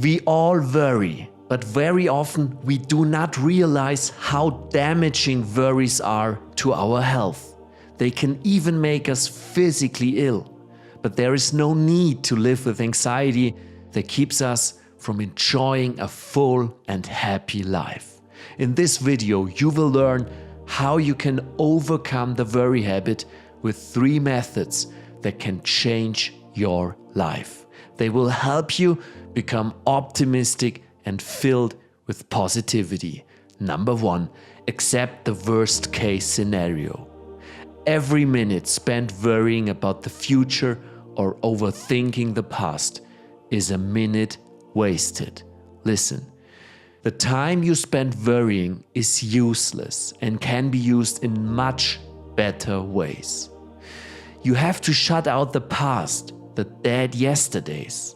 We all worry, but very often we do not realize how damaging worries are to our health. They can even make us physically ill. But there is no need to live with anxiety that keeps us from enjoying a full and happy life. In this video, you will learn how you can overcome the worry habit with 3 methods that can change your life. They will help you become optimistic and filled with positivity. Number 1, accept the worst case scenario. Every minute spent worrying about the future or overthinking the past is a minute wasted. Listen, the time you spend worrying is useless and can be used in much better ways. You have to shut out the past, the dead yesterdays,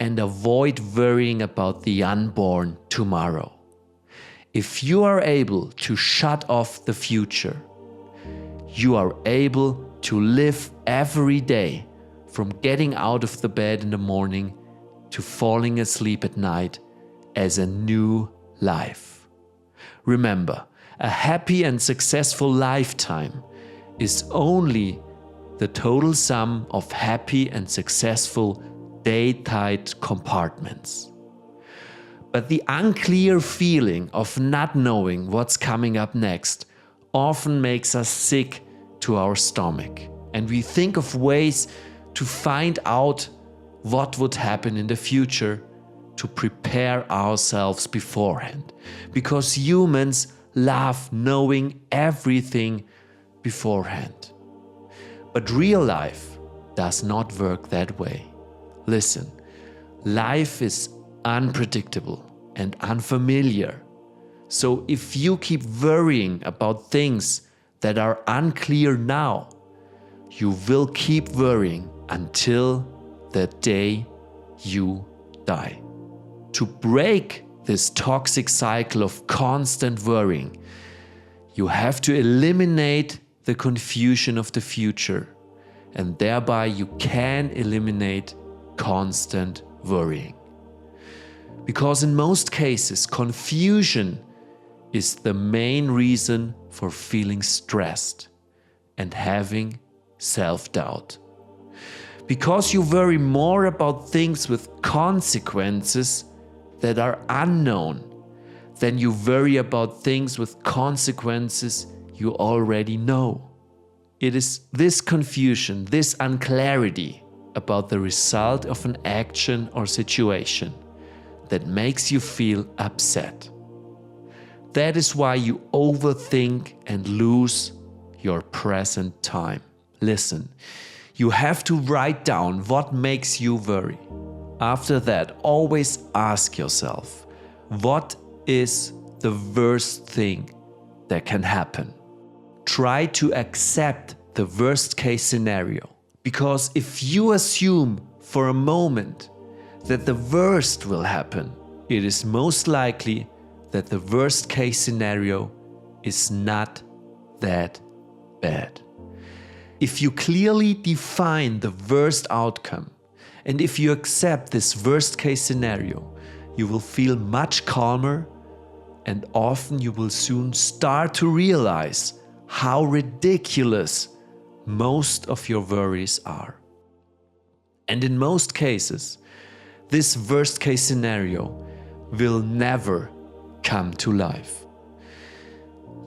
and avoid worrying about the unborn tomorrow. If you are able to shut off the future, you are able to live every day, from getting out of the bed in the morning to falling asleep at night, as a new life. Remember, a happy and successful lifetime is only the total sum of happy and successful day-tight compartments. But the unclear feeling of not knowing what's coming up next often makes us sick to our stomach, and we think of ways to find out what would happen in the future to prepare ourselves beforehand, because humans love knowing everything beforehand. But real life does not work that way. Listen, life is unpredictable and unfamiliar. So if you keep worrying about things that are unclear now, you will keep worrying until the day you die. To break this toxic cycle of constant worrying, you have to eliminate the confusion of the future, and thereby you can eliminate constant worrying. Because in most cases, confusion is the main reason for feeling stressed and having self-doubt. Because you worry more about things with consequences that are unknown than you worry about things with consequences you already know. It is this confusion, this unclarity about the result of an action or situation that makes you feel upset. That is why you overthink and lose your present time. Listen, you have to write down what makes you worry. After that, always ask yourself, what is the worst thing that can happen? Try to accept the worst case scenario, because if you assume for a moment that the worst will happen, it is most likely that the worst case scenario is not that bad. If you clearly define the worst outcome, and if you accept this worst case scenario, you will feel much calmer, and often you will soon start to realize how ridiculous most of your worries are. And in most cases, this worst case scenario will never come to life.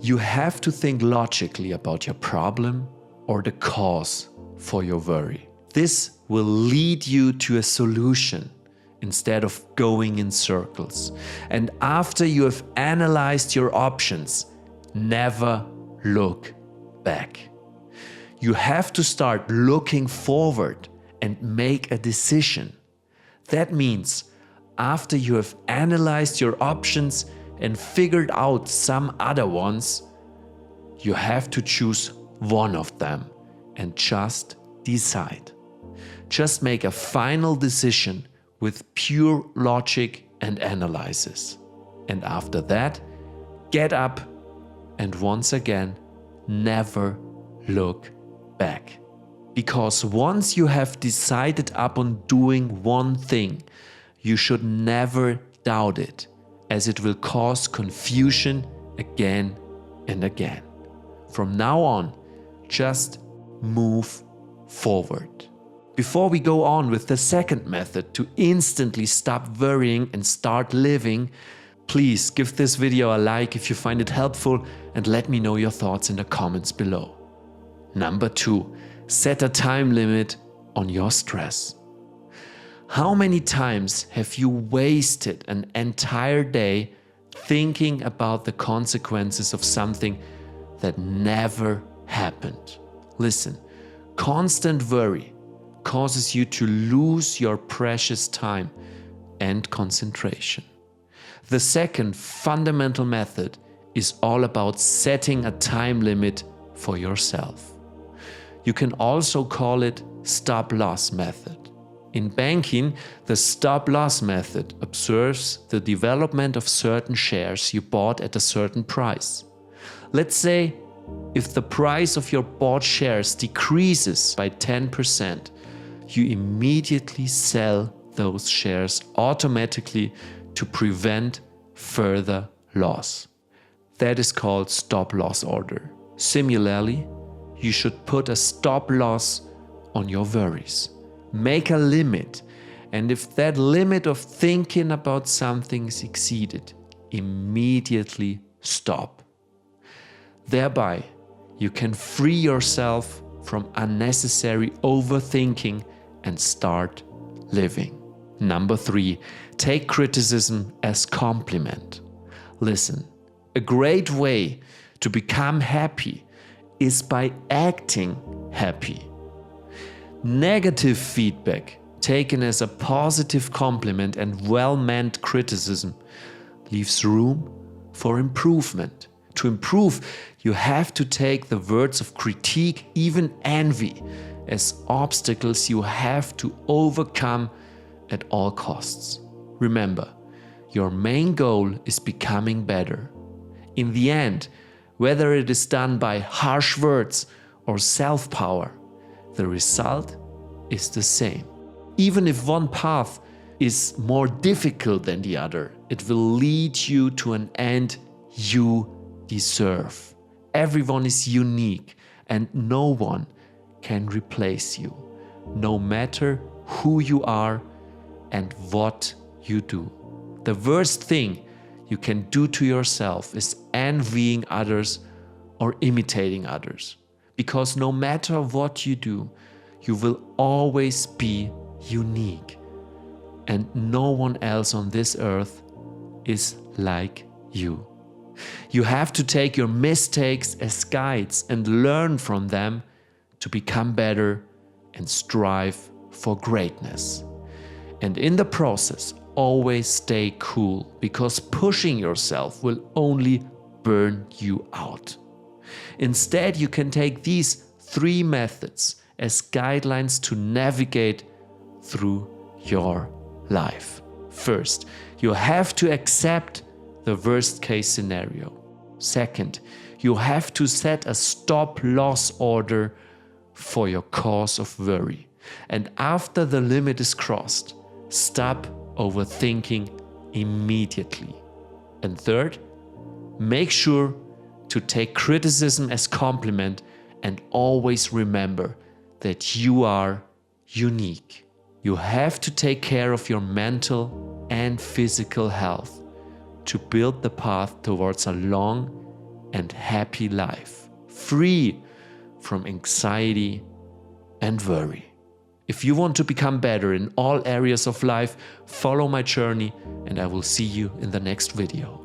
You have to think logically about your problem or the cause for your worry. This will lead you to a solution instead of going in circles. And after you have analyzed your options, never look back. You have to start looking forward and make a decision. That means after you have analyzed your options and figured out some other ones, you have to choose one of them and just decide. Just make a final decision with pure logic and analysis. And after that, get up and once again, never look back. Because once you have decided upon doing one thing, you should never doubt it, as it will cause confusion again and again. From now on, just move forward. Before we go on with the second method to instantly stop worrying and start living, please give this video a like if you find it helpful and let me know your thoughts in the comments below. Number 2, set a time limit on your stress. How many times have you wasted an entire day thinking about the consequences of something that never happened? Listen, constant worry causes you to lose your precious time and concentration. The second fundamental method is all about setting a time limit for yourself. You can also call it stop-loss method. In banking, the stop-loss method observes the development of certain shares you bought at a certain price. Let's say if the price of your bought shares decreases by 10%, you immediately sell those shares automatically to prevent further loss. That is called stop-loss order. Similarly, you should put a stop-loss on your worries. Make a limit, and if that limit of thinking about something is exceeded, immediately stop. Thereby, you can free yourself from unnecessary overthinking and start living. Number 3, take criticism as compliment. Listen, a great way to become happy is by acting happy. Negative feedback taken as a positive compliment and well-meant criticism leaves room for improvement. To improve, you have to take the words of critique, even envy, as obstacles you have to overcome at all costs. Remember, your main goal is becoming better. In the end, whether it is done by harsh words or self-power, the result is the same. Even if one path is more difficult than the other, it will lead you to an end you deserve. Everyone is unique and no one can replace you, no matter who you are and what you do. The worst thing you can do to yourself is envying others or imitating others, because no matter what you do, you will always be unique, and no one else on this earth is like you. You have to take your mistakes as guides and learn from them to become better and strive for greatness. And in the process, always stay cool, because pushing yourself will only burn you out. Instead, you can take these 3 methods as guidelines to navigate through your life. First, you have to accept the worst case scenario. Second, you have to set a stop-loss order for your cause of worry. And after the limit is crossed, stop overthinking immediately. And third, make sure to take criticism as compliment and always remember that you are unique. You have to take care of your mental and physical health to build the path towards a long and happy life, free from anxiety and worry. If you want to become better in all areas of life, follow my journey and I will see you in the next video.